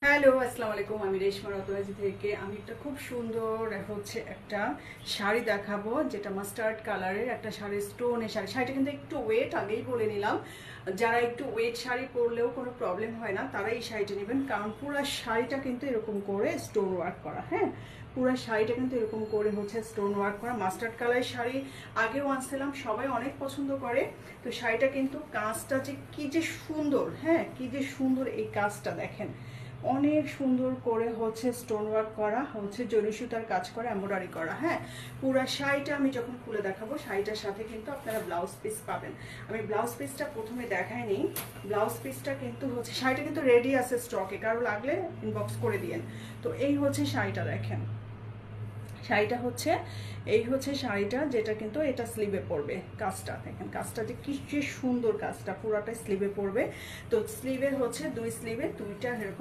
Hello, আসসালামু আলাইকুম। আমি রেশমা রতবাজি থেকে আমি একটা খুব সুন্দর একটা শাড়ি দেখাবো, যেটা মাস্টার্ড কালারের একটা শাড়ি, স্টোনের শাড়ি। শাড়িটা কিন্তু একটু ওয়েট, আগেই বলে নিলাম। যারা একটু ওয়েট শাড়ি পরলেও কোনো প্রবলেম হয় না, তারা এই শাড়িটা নেবেন, কারণ পুরো শাড়িটা কিন্তু এরকম করে স্টোন ওয়ার্ক করা। হ্যাঁ, পুরো শাড়িটা কিন্তু এরকম করে স্টোন ওয়ার্ক করা। মাস্টার্ড কালারের শাড়ি আগেও আনছিলাম, সবাই অনেক পছন্দ করে। তো শাড়িটা কিন্তু কাজটা যে কি যে সুন্দর, হ্যাঁ, কি যে সুন্দর এই কাজটা দেখেন, অনেক সুন্দর করে স্টোন ওয়ার্ক করা, জরি সুতার কাজ করা, এমব্রয়ডারি করা। হ্যাঁ, পুরো শাড়িটা আমি যখন খুলে দেখাবো, শাড়িটার সাথে কিন্তু আপনারা ব্লাউজ পিস পাবেন। আমি ব্লাউজ পিসটা প্রথমে দেখাই নিই। ব্লাউজ পিসটা কিন্তু শাড়িটা কিন্তু রেডি আছে স্টকে, কারো লাগলে ইনবক্স করে দিয়েন। তো এই শাড়িটা দেখেন, শাড়িটা শাড়িটা, যেটা কিন্তু এটা স্লিভে পড়বে। কাজটা দেখেন, কাজটা যে কি যে সুন্দর, কাজটা পুরাটাই স্লিভে পড়বে। তো স্লিভে দুই স্লিভে দুইটা এরকম